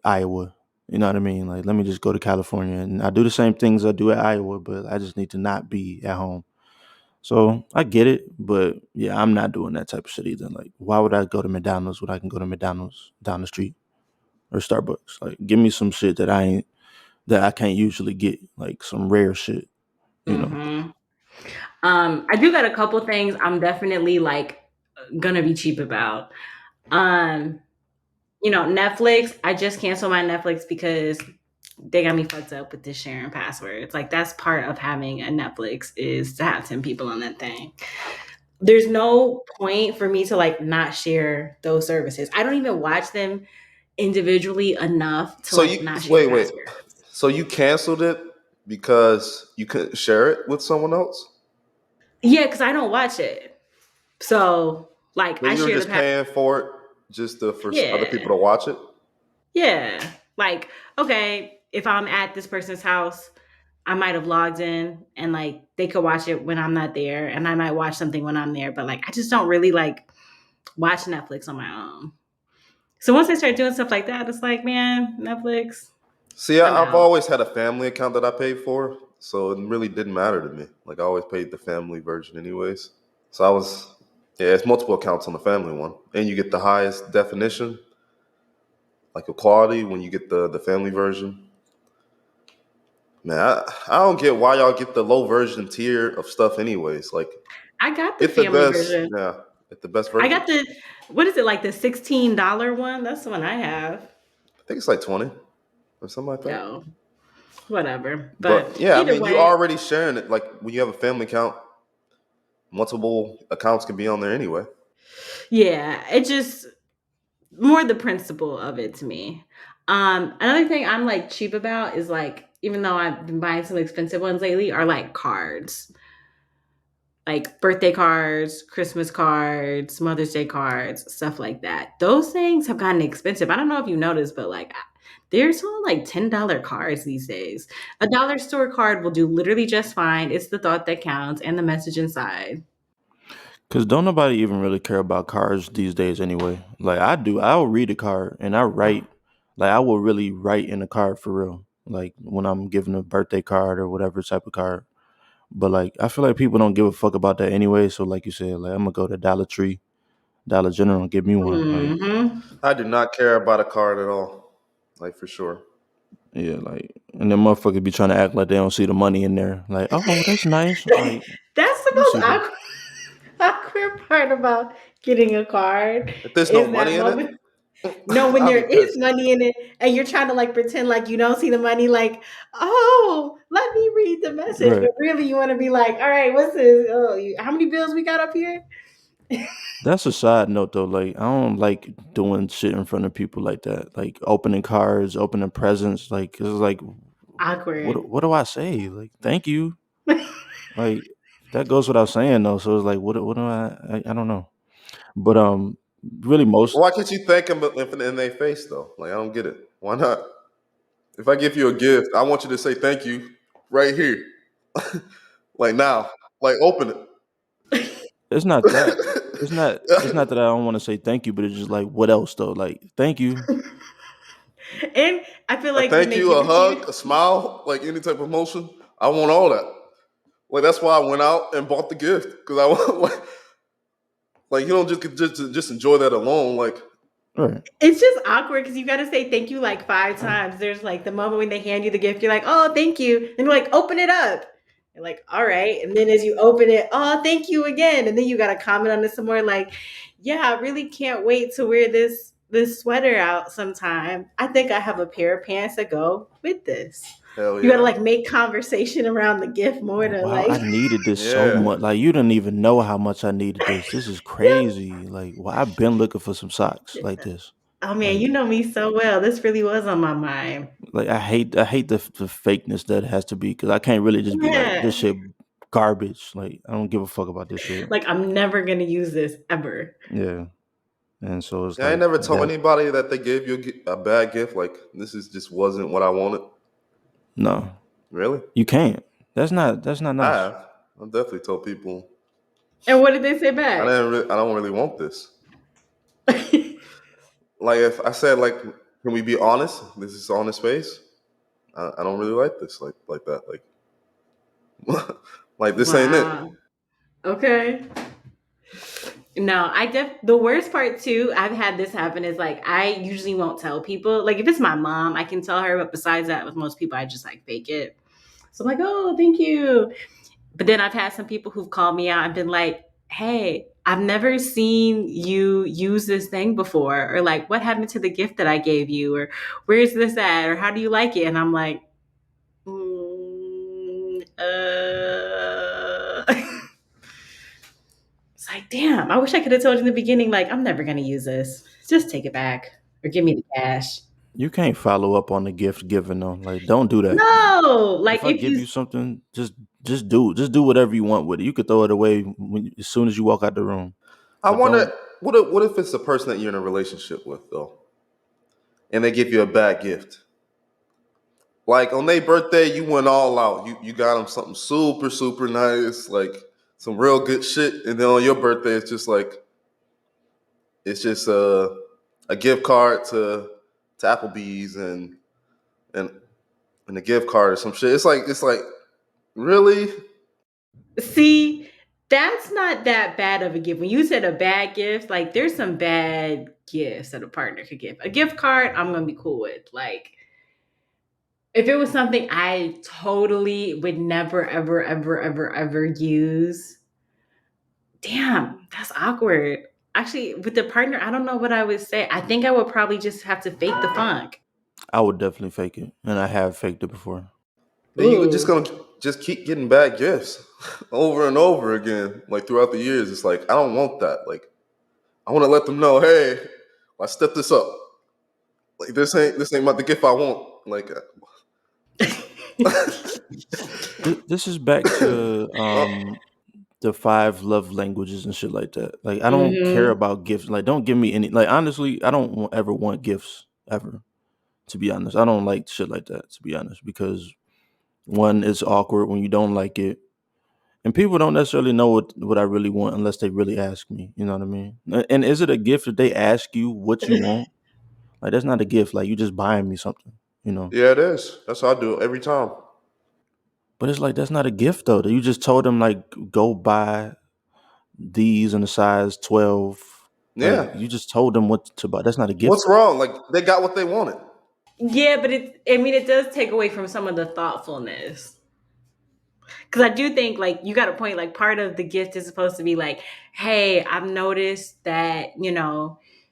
Iowa. You know what I mean? Like, let me just go to California, and I do the same things I do at Iowa, but I just need to not be at home. So I get it, but yeah, I'm not doing that type of shit either. Like, why would I go to McDonald's when I can go to McDonald's down the street or Starbucks? Like, give me some shit that I can't usually get, like some rare shit. You know. Mm-hmm. I do got a couple things I'm definitely like gonna be cheap about. Um, Netflix. I just canceled my Netflix because they got me fucked up with this sharing passwords. Like that's part of having a Netflix is to have 10 people on that thing. There's no point for me to like not share those services. I don't even watch them individually enough to So like you not share wait. passwords. So you canceled it because you couldn't share it with someone else? Yeah, because I don't watch it. So like So I you were share the just password. paying for it just for other Yeah. people to watch it? Yeah. Like, okay, if I'm at this person's house, I might have logged in and like they could watch it when I'm not there and I might watch something when I'm there, but like I just don't really like watch Netflix on my own. So once I start doing stuff like that, it's like, man, Netflix, See, I'm I've out. always had a family account that I paid for, so it really didn't matter to me. Like I always paid the family version anyways. So yeah, it's multiple accounts on the family one, and you get the highest definition, like a quality when you get the family version. Man, I don't get why y'all get the low version tier of stuff anyways. Like I got the get the family best, version. yeah, get the best I version. got the what is it like the $16 one? That's the one I have. I think it's like 20 or something like that. No, whatever. But But yeah, I either mean, you way, already sharing it. Like when you have a family account, multiple accounts can be on there anyway. yeah, it just more the principle of it to me. Another thing I'm like cheap about is like, even though I've been buying some expensive ones lately, are like cards, like birthday cards, Christmas cards, Mother's Day cards, stuff like that. Those things have gotten expensive. I don't know if you noticed, but like they're selling like $10 cards these days. A dollar store card will do literally just fine. It's the thought that counts and the message inside. Cause don't nobody even really care about cars these days anyway. Like I do, I'll read a card and I write. Like I will really write in a card for real. Like when I'm giving a birthday card or whatever type of card. But like I feel like people don't give a fuck about that anyway. So like you said, like I'm gonna go to Dollar Tree, Dollar General, and get me one. Like Hmm. I do not care about a card at all, like for sure. yeah, like and then motherfuckers be trying to act like they don't see the money in there. Like oh that's nice. Like That's the let me most see the. awkward part about getting a card If there's no is that money in it, moment. No, when I'll there be is pissed. money in it and you're trying to like pretend like you don't see the money, like, oh, let me read the message. But Right. really, you want to be like, all right, what's this? Oh, how many bills we got up here? That's a side note though. Like I don't like doing shit in front of people like that. Like opening cards, opening presents. Like it's like, Awkward. what do I say? Like thank you. Like that goes without saying though. So it's like what do I don't know. But really most Why can't you thank them in their face though? Like I don't get it. Why not? If I give you a gift, I want you to say thank you right here, like now, like open it's not that. It's it. not that I don't want to say thank you, but it's just like what else though? Like thank you. And I feel A like when thank they you, give a it to you, hug, a smile, like any type of emotion. I want all that. Like that's why I went out and bought the gift because I want like you don't just enjoy that alone. Like Right. it's just awkward because you got to say thank you like 5 times. There's like the moment when they hand you the gift, you're like, oh, thank you. Then you're like, open it up. You're like, all right. And then as you open it, oh, thank you again. And then you got to comment on it some more like, yeah, I really can't wait to wear this sweater out sometime. I think I have a pair of pants that go with this. hell You got to yeah, like make conversation around the gift more to Wow, I like, needed this so yeah. much. Like you didn't even know how much I needed this. This is yeah. crazy. Like well, I've been looking for some socks like this. Oh man, Like you know me so well. This really was on my mind. I hate the fakeness that has to be because I can't really just be like Yeah. this shit garbage. Like I don't give a fuck about this shit. Like I'm never gonna use this ever. Yeah, and so it's Yeah, I ain't like never told that. anybody that they gave you a bad gift. Like this is just wasn't what I wanted. No, Really, you can't. That's not I nice. have. I've definitely told people And what did they say back? I don't really want this. like if I said like, can we be honest? This is honest space. I don't really like this like that. Like like this ain't it. Wow. Okay. No, the worst part too, I've had this happen is like I usually won't tell people. Like if it's my mom, I can tell her, but besides that, with most people I just like fake it. So I'm like, oh, thank you. But then I've had some people who've called me out and been like, hey, I've never seen you use this thing before. Or like, what happened to the gift that I gave you? Or where's this at? Or how do you like it? And I'm like, mm, it's like, damn, I wish I could have told you in the beginning, like, I'm never going to use this. Just take it back or give me the cash. You can't follow up on the gift given though. Like, don't do that. No, If like I if give you you something, just do whatever you want with it. You could throw it away as soon as you walk out the room. I But wonder don't. what if it's the person that you're in a relationship with though, and they give you a bad gift. Like on their birthday, you went all out. You got them something super nice, like some real good shit, and then on your birthday, it's just like it's just a gift card to Applebee's and and a gift card or some shit. It's like really. see, that's not that bad of a gift. When you said a bad gift, like there's some bad gifts that a partner could give. A gift card, I'm gonna be cool with. Like if it was something I totally would never, ever use, damn, that's awkward. Actually, with the partner, I don't know what I would say. I think I would probably just have to fake the funk. I would definitely fake it, and I have faked it before. Then you just Ooh. gonna just keep getting bad gifts over and over again, like throughout the years. It's like I don't want that. Like I want to let them know, hey, I stepped this up. Like this ain't the gift I want. Like This is back to uh, the five love languages and shit like that. Like, I don't care Hmm. about gifts. Like, don't give me any. Like, honestly, I don't ever want gifts ever. To be honest, I don't like shit like that. To be honest, because one, it's awkward when you don't like it, and people don't necessarily know what I really want unless they really ask me. You know what I mean? And is it a gift if they ask you what you want? Like, that's not a gift. Like, you just buying me something. You know. yeah, it is. That's how I do it every time. But it's like that's not a gift though. You just told them like go buy these in a size 12. Like Yeah. you just told them what to buy. That's not a gift What's though. wrong? Like they got what they wanted. Yeah, but I mean, it does take away from some of the thoughtfulness. Because I do think, like, you got a point, like, part of the gift is supposed to be like, hey, I've noticed that,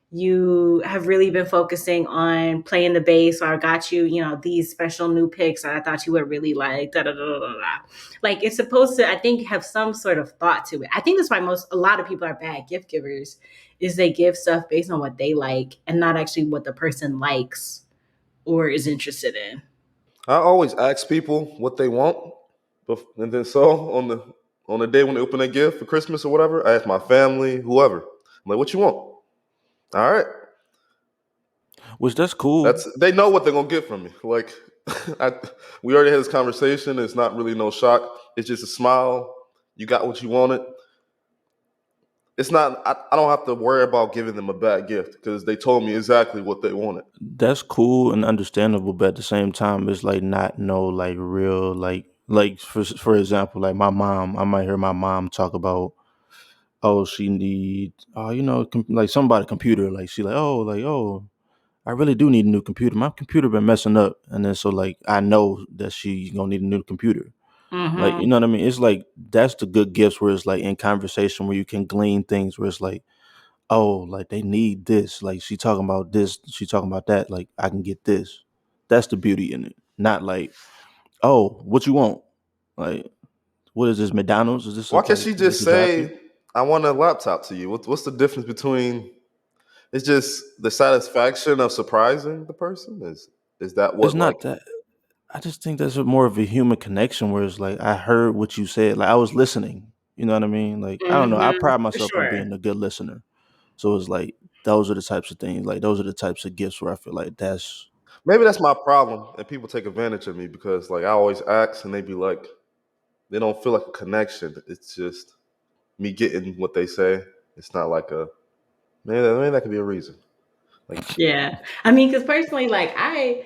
you have really been focusing on playing the bass, or I got you, these special new picks that I thought you would really like. Da, da, da, da, da, da. Like, it's supposed to, I think, have some sort of thought to it. I think that's why a lot of people are bad gift givers, is they give stuff based on what they like and not actually what the person likes or is interested in. I always ask people what they want, and then so on the day when they open their gift for Christmas or whatever, I ask my family, whoever, I'm like, "What you want?" All right, Which that's cool. that's they know what they're gonna get from me. Like, I, we already had this conversation. It's not really no shock. It's just a smile. You got what you wanted. It's not. I don't have to worry about giving them a bad gift because they told me exactly what they wanted. That's cool and understandable, but at the same time, it's like not no like real like for example, like my mom. I might hear my mom talk about oh she need like somebody computer like she like oh I really do need a new computer. My computer been messing up, and then so like I know that she gonna need a new computer. Like you Mm-hmm. know what I mean? It's like that's the good gifts where it's like in conversation where you can glean things where it's like, oh, like they need this. Like she talking about this, she talking about that. Like I can get this. That's the beauty in it. Not like, oh, what you want? Like, what is this? McDonald's? Is this Why a can't like she like just the drive through? say, "I want a laptop" to you? What's the difference between? It's just the satisfaction of surprising the person. Is that It's what not like? that. I just think that's more of a human connection where it's like I heard what you said. Like I was listening. You know what I mean? Like I don't know. I Mm-hmm. pride For myself on sure. being a good listener. So it's like those are the types of things. Like those are the types of gifts where I feel like that's Maybe that's my problem, and people take advantage of me because like I always ask, and they be like, they don't feel like a connection. It's just me getting what they say. It's not like a maybe that could be a reason. Like, Yeah. I mean, because personally, like I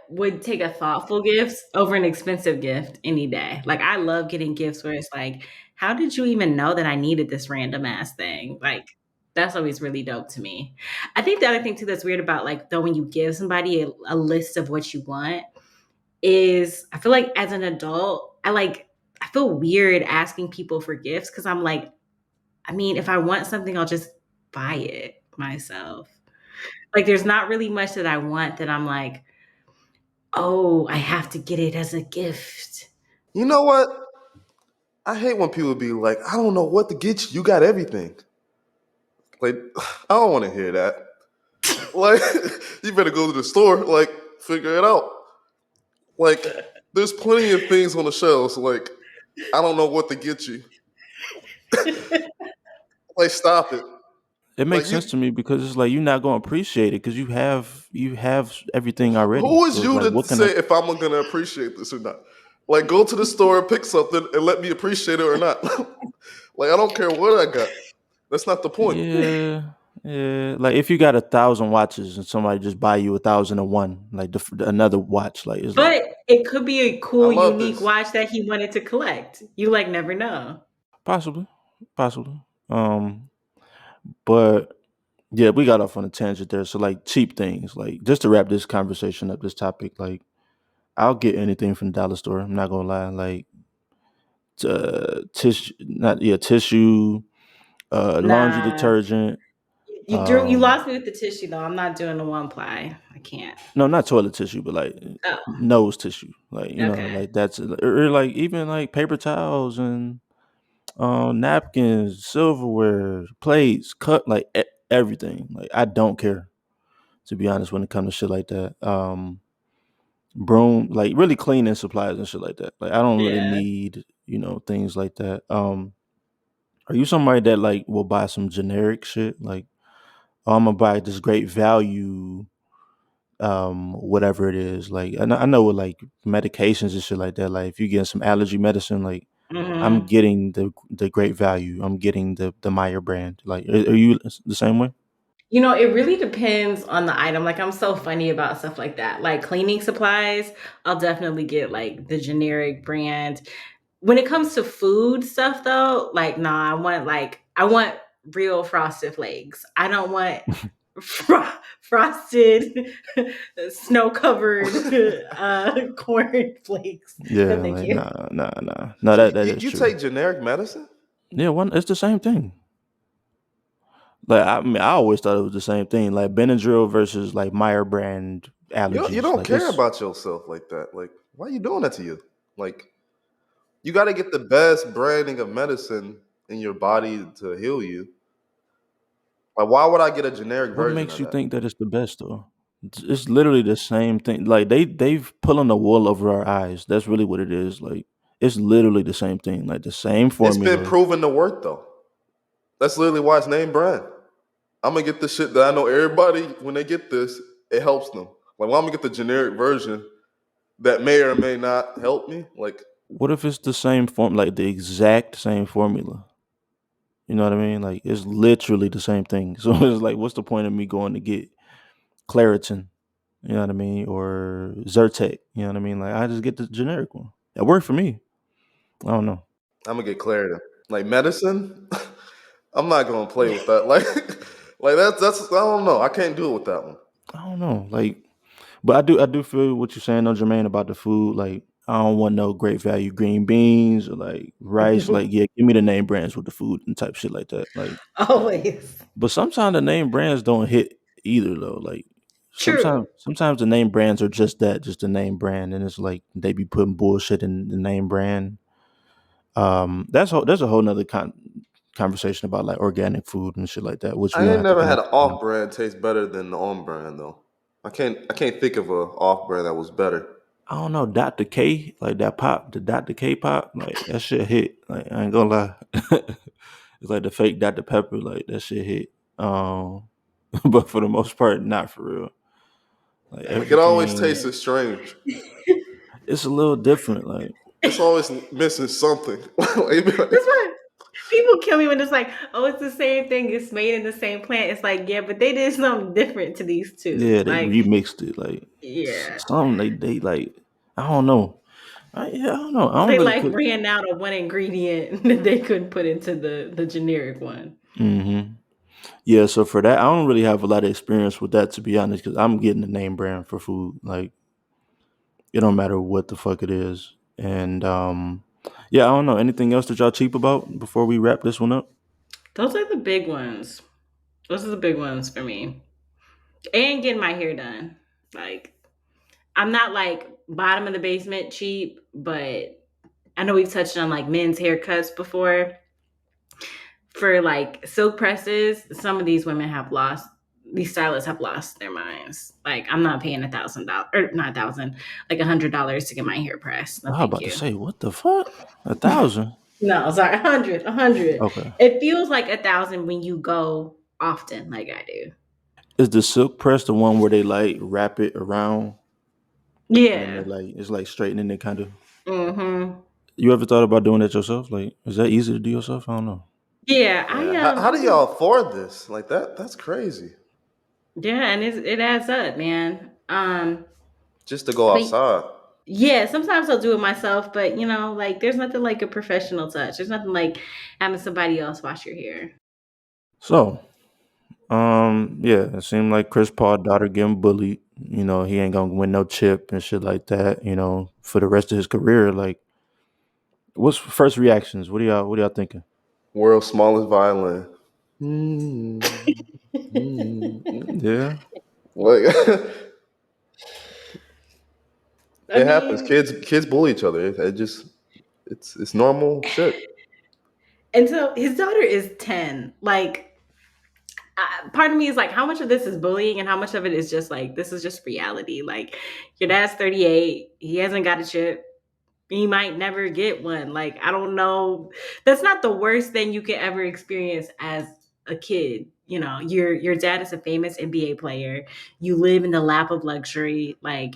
would take a thoughtful gift over an expensive gift any day. Like I love getting gifts where it's like, how did you even know that I needed this random ass thing? Like that's always really dope to me. I think the other thing too that's weird about like though when you give somebody a list of what you want is I feel like as an adult, I feel weird asking people for gifts because I'm like, I mean, if I want something, I'll just buy it myself. Like, there's not really much that I want that I'm like, "Oh, I have to get it as a gift." you know what? I hate when people be like, I don't know what to get you. You got everything. Like, I don't want to hear that. Like, you better go to the store, like, figure it out. Like, there's plenty of things on the shelves. Like, I don't know what to get you. Like, stop it. It Like, makes sense to me because it's like you're not gonna appreciate it because you have everything already. who is So it's you like, to what can I? say if I'm gonna appreciate this or not? Like, go to the store, pick something, and let me appreciate it or not. Like, I don't care what I got. That's not the point. Yeah, yeah. Like if you got 1,000 watches and somebody just buy you 1,001, like another watch, like it's like But it could be a I cool, love unique this. watch that he wanted to collect. You, like, never know. possibly, possibly. But yeah, we got off on a tangent there. So like cheap things, like just to wrap this conversation up, this topic, like I'll get anything from the dollar store. I'm not gonna lie, like tissue, not yeah, tissue, laundry Nah. detergent. You Um, lost me with the tissue, though. I'm not doing the one ply. I can't. no, not toilet tissue, but like Oh, nose tissue, like okay. like that's or like even like paper towels and napkins, silverware, plates, cut like everything. Like I don't care to be honest when it comes to shit like that. Broom, like really cleaning supplies and shit like that. Like I don't really Yeah. need things like that. Are you somebody that like will buy some generic shit like, oh, I'm gonna buy this great value whatever it is, like I know with like medications and shit like that, like if you get some allergy medicine, like I'm Mhm. getting the great value, I'm getting the Meyer brand. Like are you the same way? You know, it really depends on the item. Like, I'm so funny about stuff like that. Like cleaning supplies, I'll definitely get like the generic brand. When it comes to food stuff though, like nah, I want real frosted flakes. I don't want frosted snow covered corn flakes. No, Yeah, thank like you. nah, no, So that is you true. take generic medicine? Yeah, one, it's the same thing. Like I mean, I always thought it was the same thing, like Benadryl versus like Meyer brand You allergies, don't like care it's about yourself like that. Like, why are you doing that to you? Like, you got to get the best branding of medicine in your body to heal you. Like, why would I get a generic what version makes of you that? think that it's the best though? It's literally the same thing. Like they've pulling the wool over our eyes. That's really what it is. Like it's literally the same thing. Like the same It's been formula. proven to work though. That's literally why it's named brand. I'm gonna get the shit that I know everybody when they get this, it helps them. Like, why I'm gonna get the generic version that may or may not help me? Like, What if it's the same form, like the exact same formula? You know what I mean? Like it's literally the same thing. So it's like, what's the point of me going to get Claritin? You know what I mean? Or Zyrtec? You know what I mean? Like I just get the generic one. It worked for me. I don't know. I'm gonna get clarity. Like medicine, I'm not gonna play with that. Like, like that's I don't know. I can't do it with that one. I don't know. Like, but I do feel what you're saying, though, Jermaine, about the food. Like, I don't want no great value green beans or like rice. Like, yeah, give me the name brands with the food and type shit like that. Like, Always. but sometimes the name brands don't hit either though. Like, sometimes True. sometimes the name brands are just that, just a name brand, and it's like they be putting bullshit in the name brand. There's a whole nother conversation about like organic food and shit like that, which we I don't ain't have to never get had into an now. off brand taste better than the on brand though. I can't think of a off brand that was better. I don't know, Dr. K, like that pop, the Dr. K pop, like that shit hit. Like I ain't gonna lie. It's like the fake Dr. Pepper, like that shit hit. But for the most part, not for real. Like Like, it always everything, tasted strange. it's a little different. Like It's always missing something. Like, it be like, That's right. People kill me when it's like, oh, it's the same thing. It's made in the same plant. It's like, yeah, but they did something different to these two. Yeah, they Like, remixed it. Like yeah, some they like I don't know. I don't know. I don't they really like cook. ran out of one ingredient that they couldn't put into the generic one. Hmm. Yeah, so for that, I don't really have a lot of experience with that, to be honest, because I'm getting the name brand for food. Like it don't matter what the fuck it is. And yeah, I don't know. Anything else that y'all cheap about before we wrap this one up? Those are the big ones. Those are the big ones for me. And getting my hair done. Like, I'm not like bottom of the basement cheap, but I know we've touched on like men's haircuts before. For like silk presses, some of these women have lost, these stylists have lost their minds. Like, I'm not paying $1,000 or not 1,000, like $100 to get my hair pressed. No, I was thank about to you. say, what the fuck? 1,000? No, sorry, 100, 100. Okay. It feels like 1,000 when you go often, like I do. Is the silk press the one where they like wrap it around and then they Yeah. like it's like straightening it kind of? Mm-hmm. You ever thought about doing that yourself? Like, is that easy to do yourself? I don't know. Yeah, Yeah. How I do was, y'all afford this? Like that? That's crazy. yeah, and it adds up, man. Just to go But outside. yeah, sometimes I'll do it myself, but like there's nothing like a professional touch. There's nothing like having somebody else wash your hair. So, yeah, it seemed like Chris Paul daughter getting bullied. He ain't gonna win no chip and shit like that. For the rest of his career. Like, what's first reactions? What are y'all thinking? World's smallest violin. Mm, Yeah, like I it happens. mean, Kids bully each other. It just it's normal shit. and so his daughter is 10. Like, part of me is like, how much of this is bullying and how much of it is just like, this is just reality. Like, your dad's 38. He hasn't got a chip. He might never get one. Like, I don't know. That's not the worst thing you can ever experience as a kid. Your dad is a famous NBA player. You live in the lap of luxury. Like,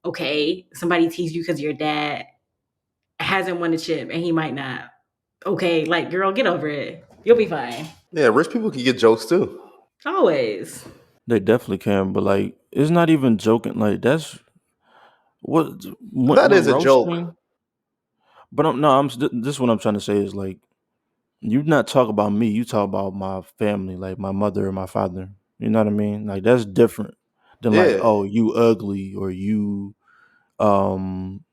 okay, somebody teased you because your dad hasn't won a chip and he might not. Okay, like, girl, get over it. You'll be fine. Yeah, rich people can get jokes too. Always. they definitely can. But like, it's not even joking. Like, that's what That when is a joke. roasting. But I'm no, this is what I'm trying to say is like you not talk about me, you talk about my family, like my mother and my father. You know what I mean? Like that's different than like, Yeah, oh, you ugly or you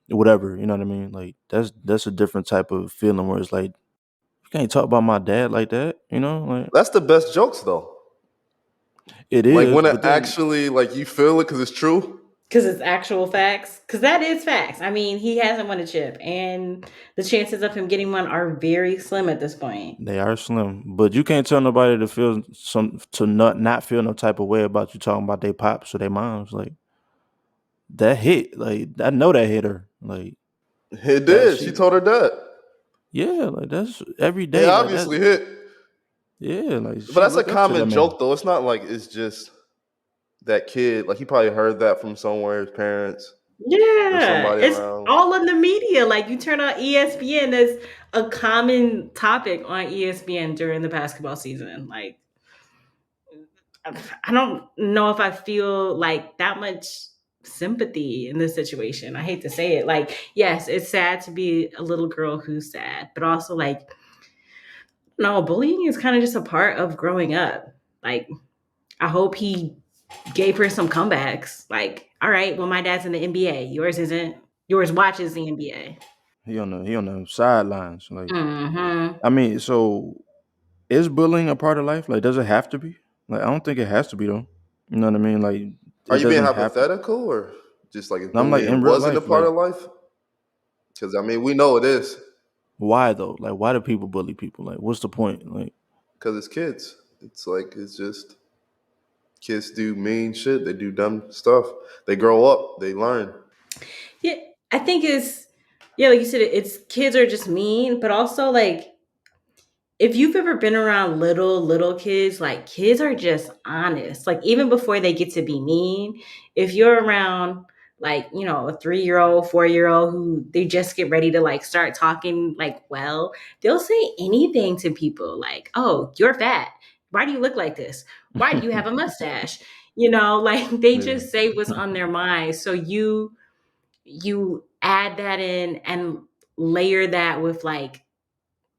whatever, you know what I mean? Like that's a different type of feeling where it's like you can't talk about my dad like that, like that's the best jokes though. it Like is, when it but then actually like you feel it because it's true. Because it's actual facts. Because that is facts. I mean, he hasn't won a chip, and the chances of him getting one are very slim at this point. they are slim. But you can't tell nobody to feel to not feel no type of way about you talking about their pops or their moms. Like that hit. Like I know that hit her. Like It that did. She she told her dad. yeah, like that's every It day. Like that obviously hit. yeah, like But she that's a look up to that common man. joke though. It's not like it's just that kid. Like he probably heard that from somewhere, his parents or Yeah, somebody it's around. all in the media. Like, you turn on ESPN, there's a common topic on ESPN during the basketball season. Like, I don't know if I feel like that much sympathy in this situation. I hate to say it. Like, yes, it's sad to be a little girl who's sad, but also like, no, bullying is kind of just a part of growing up. Like, I hope he gave her some comebacks. Like, all right, well, my dad's in the NBA. Yours isn't. Yours watches the NBA. He on the sidelines. Like Mm-hmm. I mean, so is bullying a part of life? Like does it have to be? Like I don't think it has to be though. You know what I mean? Like Are it you being doesn't have to. hypothetical or just like if I'm like in bullying real wasn't a life. part Like of life? Because I mean, we know it is. why though? Like why do people bully people? Like what's the point? Like Because it's kids. It's like it's just kids do mean shit. They do dumb stuff. They grow up. They learn. Yeah, I think yeah, like you said, it's kids are just mean, but also like if you've ever been around little kids, like kids are just honest. Like even before they get to be mean, if you're around like, you know, a 3 year old, 4 year old who they just get ready to like start talking, like, well, they'll say anything to people like, oh, you're fat. Why do you look like this? Why do you have a mustache? You know, like they Yeah. just say what's on their mind. So you add that in and layer that with like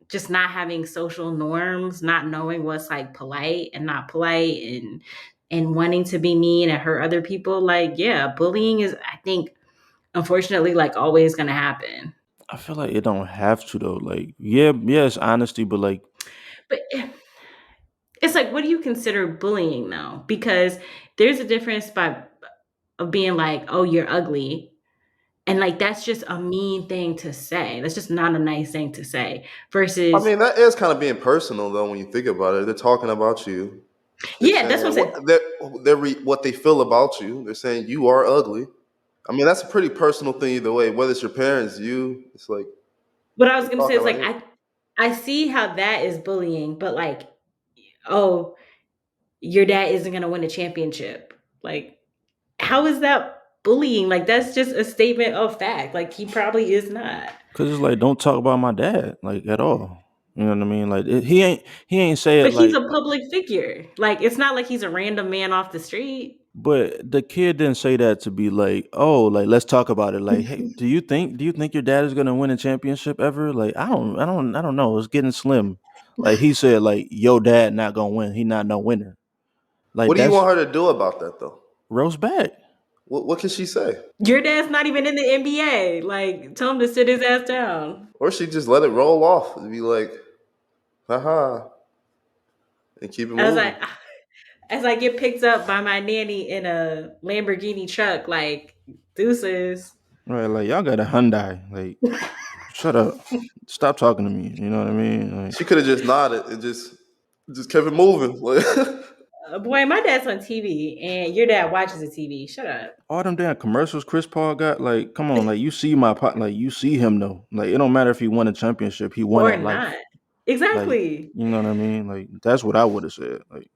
just not having social norms, not knowing what's like polite and not polite, and wanting to be mean and hurt other people. Like, yeah, bullying is, I think, unfortunately, like always gonna happen. I feel like it don't have to though. Like, yeah, it's honesty, but like, But it's like, what do you consider bullying though? Because there's a difference by of being like, oh, you're ugly. And like that's just a mean thing to say. That's just not a nice thing to say. I Versus, mean, that is kind of being personal, though, when you think about it. They're talking about you. They're yeah, that's saying what I what said. what they feel about you. They're saying you are ugly. I mean, that's a pretty personal thing either way. Whether it's your parents, you, it's like What I was they're gonna say talking is about like you. I see how that is bullying, but like, oh, your dad isn't gonna win a championship. Like, how is that bullying? Like, that's just a statement of fact. Like, he probably is not. cause it's like don't talk about my dad like at all. You know what I mean? Like he ain't say it But he's like. a public figure. Like, it's not like he's a random man off the street. But the kid didn't say that to be like, oh, like let's talk about it. Like, hey, do you think your dad is gonna win a championship ever? Like, I don't know. It's getting slim. Like he said, like your dad not gonna win. He not no winner. What Like do you that's want her to do about that, though? roast back. What can she say? Your dad's not even in the NBA. Like, tell him to sit his ass down. Or she just let it roll off and be like, haha, and keep it As moving. I as I get picked up by my nanny in a Lamborghini truck, like deuces. Right? Like y'all got a Hyundai. Like shut up. Stop talking to me. You know what I mean? Like She could have just nodded and just kept it moving. Like, Boy, my dad's on TV, and your dad watches the TV. Shut up. all them damn commercials Chris Paul got. Like, come on. Like you see my pot. Like you see him though. Like it don't matter if he won a championship. He won Or at not. life. Like, Exactly. you know what I mean? Like, that's what I would have said. Like,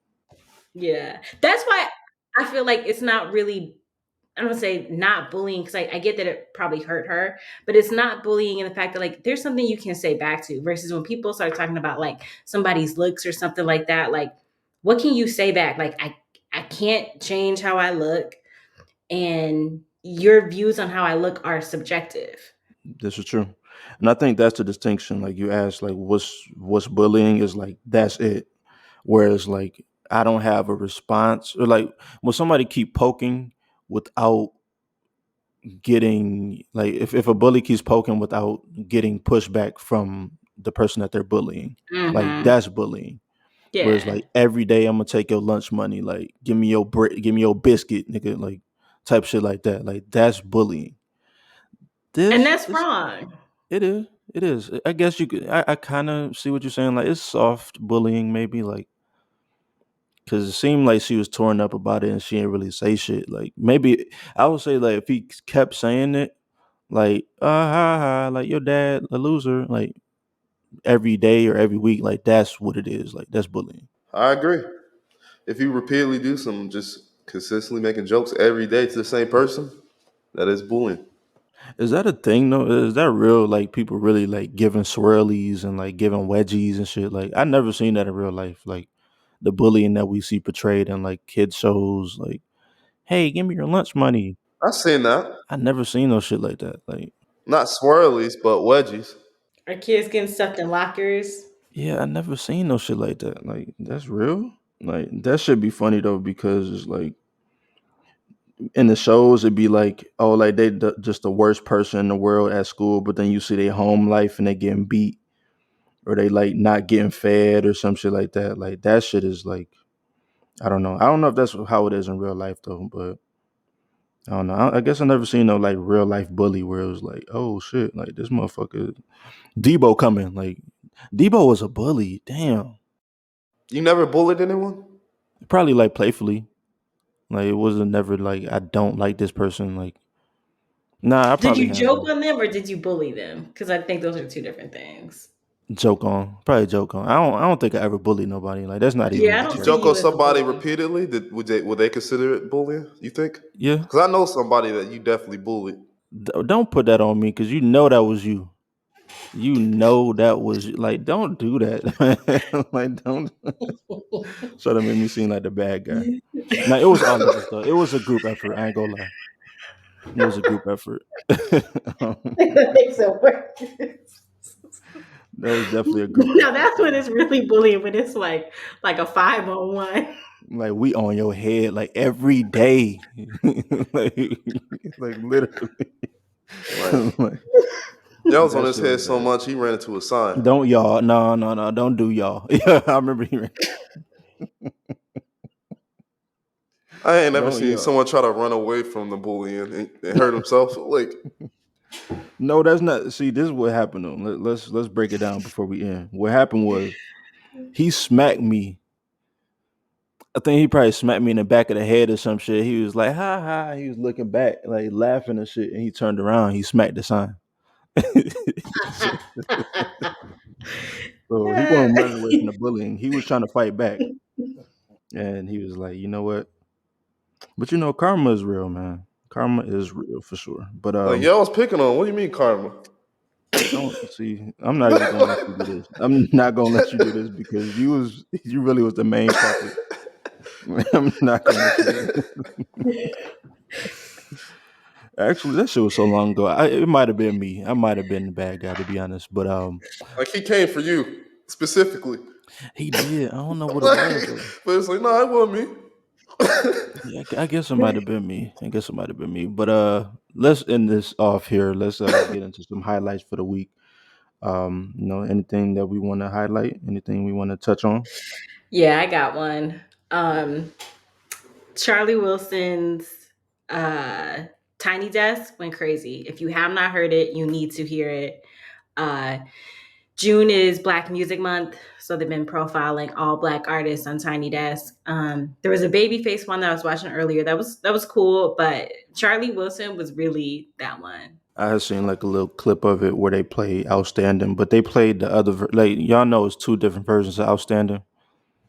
Yeah. That's why I feel like it's not really, I don't wanna say not bullying, because I get that it probably hurt her, but it's not bullying in the fact that like there's something you can say back to, versus when people start talking about like somebody's looks or something like that, like what can you say back? Like I can't change how I look, and your views on how I look are subjective. this is true. And I think that's the distinction. Like, you asked, like, what's bullying is like, that's it. Whereas, like, I don't have a response, or like when somebody keep poking without getting, like, if a bully keeps poking without getting pushback from the person that they're bullying, like, Mhm. that's bullying. Whereas Yeah. like every day I'm gonna take your lunch money, like give me your bread, give me your biscuit, nigga, like type shit like that. Like that's bullying. And This that's is wrong. it is. It is. I guess you could. I kind of see what you're saying. Like it's soft bullying, maybe. Like because it seemed like she was torn up about it and she didn't really say shit. Like maybe I would say like if he kept saying it, like ha ha, like your dad a loser, like every day or every week, like that's what it is. Like that's bullying. I agree. If you repeatedly do some, just consistently making jokes every day to the same person, that is bullying. Is that a thing though? Is that real? Like people really like giving swirlies and like giving wedgies and shit. Like I never seen that in real life. Like the bullying that we see portrayed in like kid shows. Like, hey, give me your lunch money. I've seen that. I never seen no shit like that. Like, Not swirlies, but wedgies. Our kids getting stuffed in lockers. yeah, I never seen no shit like that. Like that's real. Like that should be funny though because it's like in the shows it'd be like, oh, like just the worst person in the world at school, but then you see their home life and they getting beat or they like not getting fed or some shit like that. Like that shit is like, I don't know. I don't know if that's how it is in real life though, but I don't know. I guess I never seen no like real life bully where it was like, oh shit, like this motherfucker Debo coming. Like Debo was a bully. Damn. You never bullied anyone? Probably like playfully. Like it wasn't never like I don't like this person. Like nah, I Did probably you joke haven't. on them or did you bully them? Because I think those are two different things. Probably joke on. I don't think I ever bullied nobody. Like that's not even Yeah, I my don't You see character. joke on you as a somebody bully. repeatedly, would they consider it bullying? You think? Yeah. Because I know somebody that you definitely bullied. Don't put that on me because you know that was you. You know that was like. Don't do that, man. Like don't try to make me seem like the bad guy. Now it was all of us though. It was a group effort. I ain't gonna lie. It was a group effort. Um, Makes it worse. that was definitely a group Now effort. that's when it's really bullying, when it's like a 5-on-1. Like we on your head like every day, like, like literally. Right. Like, Y'all was on that his shit was head so bad. much he ran into a sign. Don't y'all? No, no, no. Don't do y'all. Yeah, I remember he. I ain't never Don't seen y'all. someone try to run away from the bullying and hurt himself. Like, No, that's not. See, this is what happened. Though. Let's break it down before we end. What happened was he smacked me. I think he probably smacked me in the back of the head or some shit. He was like, "Ha ha!" He was looking back, like laughing and shit. And he turned around. He smacked the sign. so, so he wasn't running away from the bullying. He was trying to fight back, and he was like, "You know what? But you know, karma is real, man. Karma is real for sure. But y'all was picking on. What do you mean karma? don't see. I'm not even gonna let you do this. I'm not gonna let you do this because you really was the main culprit. I'm not gonna let you do this. Actually, that shit was so long ago. It might have been me. I might have been the bad guy to be honest. But Like he came for you specifically. he did. I don't know what it was Like, though. but it's like, no, it wasn't me. Yeah, I guess it might have been me. I guess it might have been me. But let's end this off here. Let's get into some highlights for the week. Anything that we want to highlight, anything we want to touch on. Yeah, I got one. Um, Charlie Wilson's uh, Tiny Desk went crazy. If you have not heard it, you need to hear it. Uh, June is Black Music Month, so they've been profiling all Black artists on Tiny Desk. There was a Babyface one that I was watching earlier. That was cool, but Charlie Wilson was really that one. I had seen like a little clip of it where they played Outstanding, but they played the other like y'all know it's two different versions of Outstanding.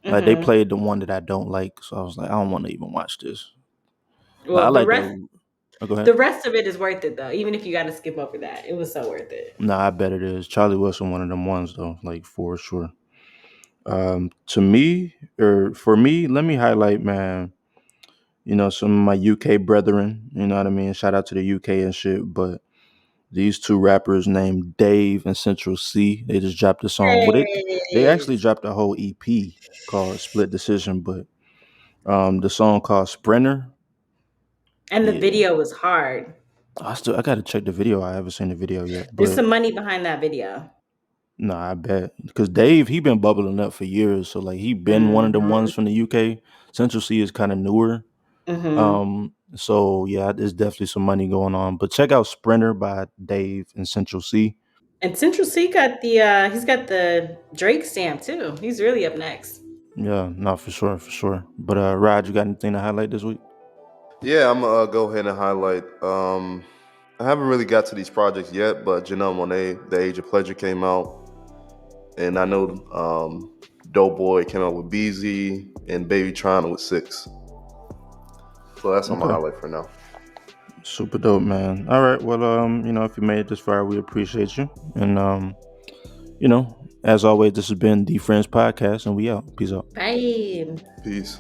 Like they Hmm. played the one that I don't like, so I was like, I don't want to even watch this. Like I Well, the like rest the. Oh, go ahead. the rest of it is worth it though. Even if you got to skip over that, it was so worth it. Nah, I bet it is. Charlie Wilson, one of them ones though, like for sure. To me, or for me, let me highlight, man. Some of my UK brethren. You know what I mean. Shout out to the UK and shit. But these two rappers named Dave and Central C, they just dropped a song. Well, they actually Yes. dropped a whole EP called Split Decision, but the song called Sprinter. And the Yeah, video was hard. I gotta check the video. I haven't seen the video yet, There's but some money behind that video. nah, I bet because Dave he been bubbling up for years, so like he been one of the Hmm. ones from the UK. Central C is kind of newer, Hmm. so yeah, there's definitely some money going on. But check out Sprinter by Dave and Central C. And Central C got he's got the Drake stamp too. He's really up next. Yeah, no, for sure, for sure. But Rod, you got anything to highlight this week? Yeah, I'm gonna go ahead and highlight. I haven't really got to these projects yet, but Janelle Monae, The Age of Pleasure came out, and I know Doughboy came out with Beezy and BabyTron with Six. So that's on my Okay, highlight for now. super dope, man. All right, well, if you made it this far, we appreciate you, and as always, this has been the Friends Podcast, and we out. Peace out. Bye. Peace.